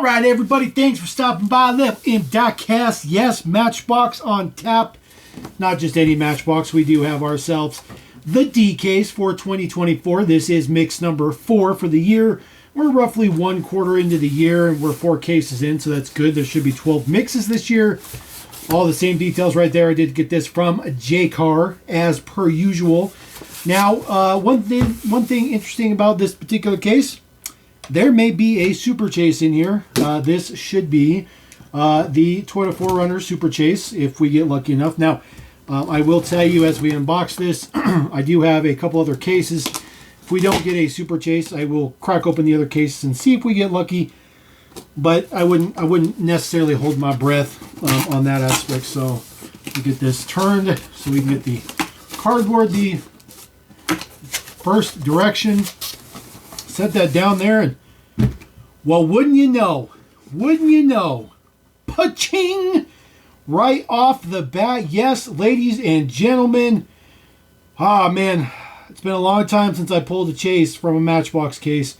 right, everybody, thanks for stopping by. Left in Diecast. Yes, Matchbox on tap. Not just any Matchbox. We do have ourselves the D case for 2024. This is mix number 4 for the year. We're roughly 1/4 into the year, and we're 4 cases in, so that's good. There should be 12 mixes this year. All the same details right there. I did get this from J-Car, as per usual. Now, one thing interesting about this particular case, there may be a Super Chase in here. This should be the Toyota 4Runner Super Chase, if we get lucky enough. Now, I will tell you as we unbox this, I do have a couple other cases. If we don't get a Super Chase, I will crack open the other cases and see if we get lucky. But I wouldn't necessarily hold my breath on that aspect. So we get this turned so we can get the cardboard, the first direction. Set that down there, and well, wouldn't you know, pa-ching, right off the bat. Yes, ladies and gentlemen. Ah, man, it's been a long time since I pulled a chase from a Matchbox case.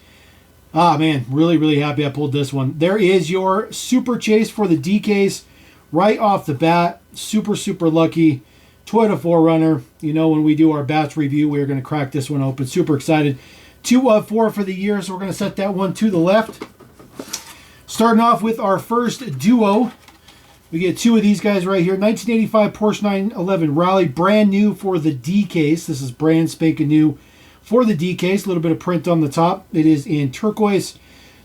Ah, man, really happy I pulled this one. There is your Super Chase for the D case right off the bat. Super lucky. Toyota 4Runner. You know, when we do our batch review, we're going to crack this one open. Super excited. 2 of 4 for the year, so we're going to set that one to the left. Starting off with our first duo. We get 2 of these guys right here. 1985 Porsche 911 Rally, brand new for the D case. This is brand spanking new for the D case. A little bit of print on the top. It is in turquoise.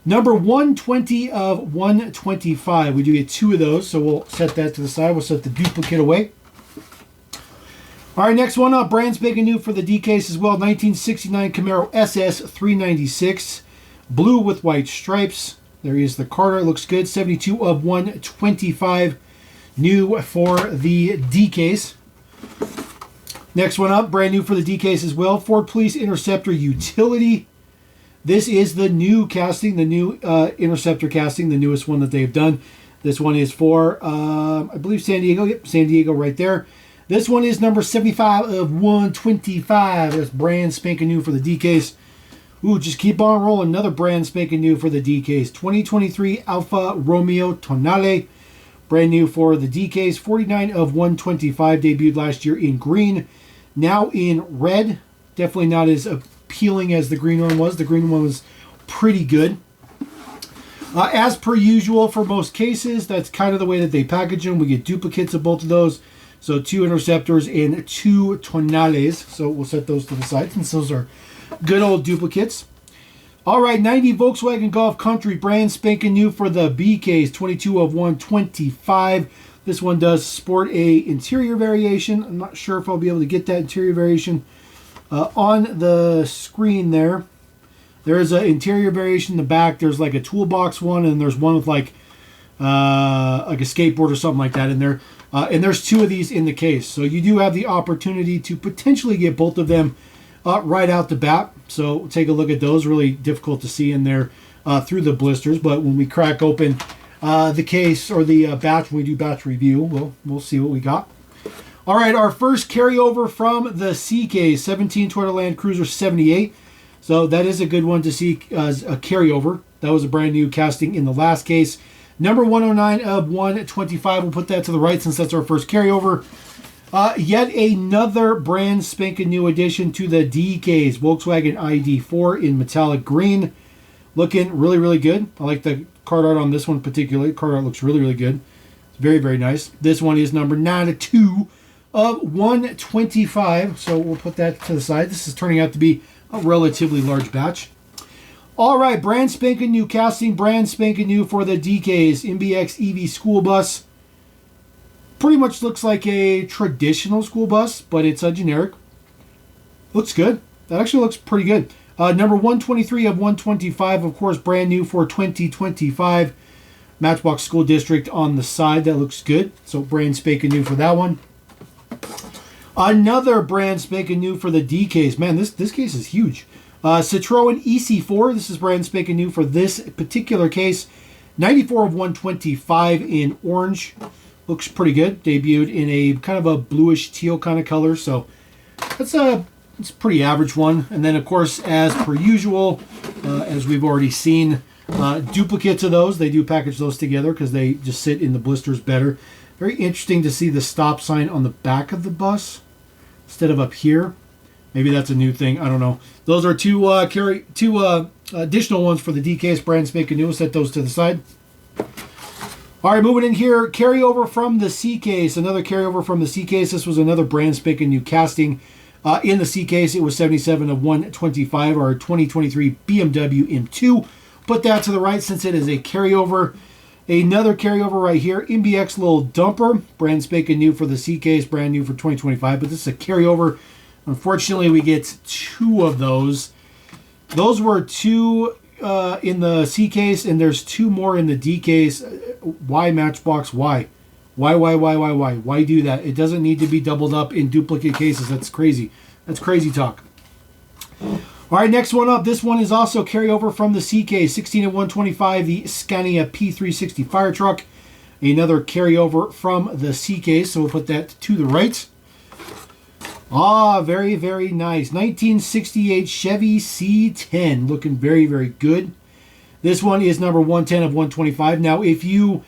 Number 120 of 125. We do get 2 of those, so we'll set that to the side. We'll set the duplicate away. All right, next one up, brand spanking new for the D case as well. 1969 Camaro SS 396, blue with white stripes. There is the card art, looks good. 72 of 125, new for the D case. Next one up, brand new for the D case as well. Ford Police Interceptor Utility. This is the new casting, the new Interceptor casting, the newest one that they've done. This one is for, I believe, San Diego. Yep, San Diego right there. This one is number 75 of 125. That's brand spanking new for the D case. Ooh, just keep on rolling. Another brand spanking new for the D case. 2023 Alfa Romeo Tonale. Brand new for the D case. 49 of 125. Debuted last year in green. Now in red. Definitely not as appealing as the green one was. The green one was pretty good. As per usual for most cases, that's kind of the way that they package them. We get duplicates of both of those. So 2 Interceptors and 2 Tonales. So we'll set those to the side since those are good old duplicates. All right, 90 Volkswagen Golf Country, brand spanking new for the B case. 22 of 125. This one does sport a interior variation. I'm not sure if I'll be able to get that interior variation on the screen there. There's an interior variation in the back. There's like a toolbox one, and there's one with like a skateboard or something like that in there. And there's 2 of these in the case. So you do have the opportunity to potentially get both of them right out the bat. So take a look at those. Really difficult to see in there through the blisters. But when we crack open the case or the batch, when we do batch review, we'll see what we got. All right, our first carryover from the C case, 17 Toyota Land Cruiser 78. So that is a good one to see as a carryover. That was a brand new casting in the last case. Number 109 of 125. We'll put that to the right since that's our first carryover. Yet another brand spanking new addition to the D case. Volkswagen ID4 in metallic green. Looking really good. I like the card art on this one particularly. Card art looks really good. It's very nice. This one is number 92 of 125. So we'll put that to the side. This is turning out to be a relatively large batch. All right, brand spanking new casting, brand spanking new for the D case. MBX EV school bus. Pretty much looks like a traditional school bus, but it's a generic. Looks good. That actually looks pretty good. Number 123 of 125, of course, brand new for 2025. Matchbox School District on the side. That looks good. So brand spanking new for that one. Another brand spanking new for the D case. Man, this case is huge. Citroen EC4. This is brand spanking new for this particular case. 94 of 125 in orange. Looks pretty good. Debuted in a kind of a bluish teal kind of color. So that's it's a pretty average one. And then, of course, as per usual, as we've already seen, Duplicates of those, they do package those together because they just sit in the blisters better. Very interesting to see the stop sign on the back of the bus instead of up here. Maybe that's a new thing. I don't know. Those are two additional ones for the DK's brand spanking new. We'll set those to the side. All right, moving in here. Carryover from the C case. Another carryover from the C case. This was another brand spanking new casting. In the C case, it was 77 of 125, our 2023 BMW M2. Put that to the right since it is a carryover. Another carryover right here. MBX little dumper. Brand spanking new for the C case. Brand new for 2025. But this is a carryover. Unfortunately, we get two of those. Those were two in the C case, and there's two more in the D case. Why Matchbox? Why? Why do that? It doesn't need to be doubled up in duplicate cases. That's crazy. That's crazy talk. All right, next one up. This one is also carryover from the C case. 16 of 125, the Scania P360 fire truck. Another carryover from the C case, so we'll put that to the right. Ah, very, very nice. 1968 Chevy C10. Looking very, very good. This one is number 110 of 125. Now, if you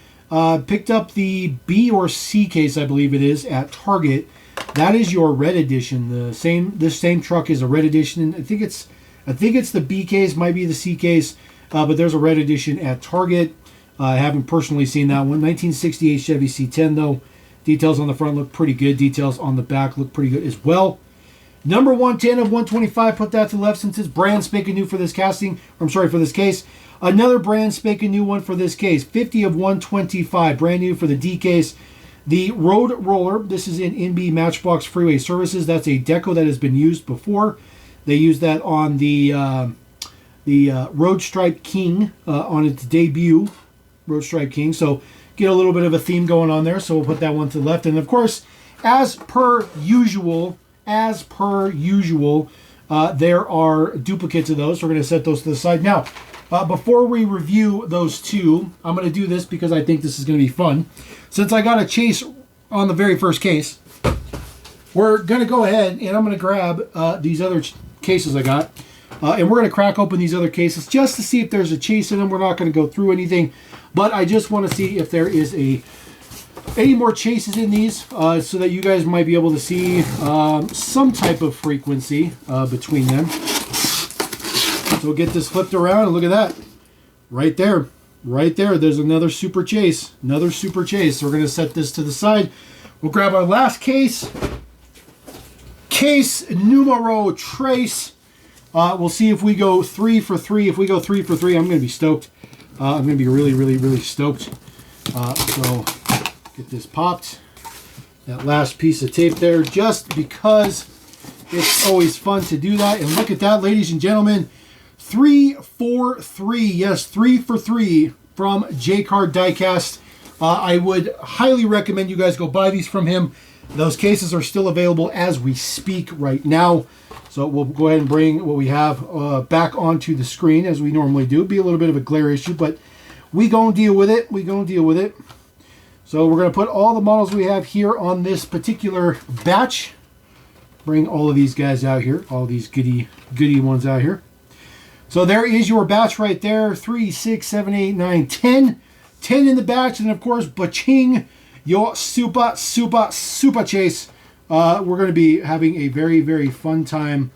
picked up the B or C case, I believe it is, at Target, that is your red edition. This same truck is a red edition. I think it's the B case, might be the C case, but there's a red edition at Target. I haven't personally seen that one. 1968 Chevy C10 though. Details on the front look pretty good. Details on the back look pretty good as well. Number 110 of 125. Put that to the left since it's brand spanking new for this casting. I'm sorry, for this case. Another brand spanking new one for this case. 50 of 125. Brand new for the D case. The Road Roller. This is in NB Matchbox Freeway Services. That's a deco that has been used before. They used that on the Road Stripe King on its debut. Road Stripe King. So get a little bit of a theme going on there. So we'll put that one to the left. And of course, as per usual, there are duplicates of those. So we're going to set those to the side. Now, before we review those two, I'm going to do this because I think this is going to be fun. Since I got a chase on the very first case, we're going to go ahead and I'm going to grab these other cases I got. And we're going to crack open these other cases just to see if there's a chase in them. We're not going to go through anything, but I just want to see if there is any more chases in these so that you guys might be able to see some type of frequency between them. So we'll get this flipped around and look at that. Right there. Right there. There's another super chase. Another super chase. So we're going to set this to the side. We'll grab our last case. Case numero tres. We'll see if we go 3 for 3. If we go 3 for 3, I'm going to be stoked. I'm going to be really, really, really stoked. So get this popped. That last piece of tape there, just because it's always fun to do that. And look at that, ladies and gentlemen. 3 for 3. Yes, 3 for 3 from J-Card Diecast. I would highly recommend you guys go buy these from him. Those cases are still available as we speak right now. So we'll go ahead and bring what we have back onto the screen as we normally do. Be a little bit of a glare issue, but we gonna deal with it. So we're gonna put all the models we have here on this particular batch. Bring all of these guys out here, all these goody ones out here. So there is your batch right there. 3, 6, 7, 8, 9, 10. 10 in the batch, and of course, baching, your super chase. We're going to be having a very, very fun time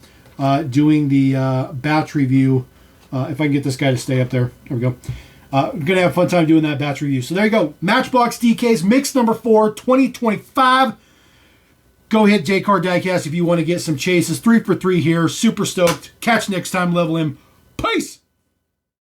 doing the batch review. If I can get this guy to stay up there. There we go. We're going to have a fun time doing that batch review. So there you go. Matchbox DKs, mix number 4, 2025. Go hit J-Card Diecast if you want to get some chases. 3 for 3 here. Super stoked. Catch next time. Level him. Peace.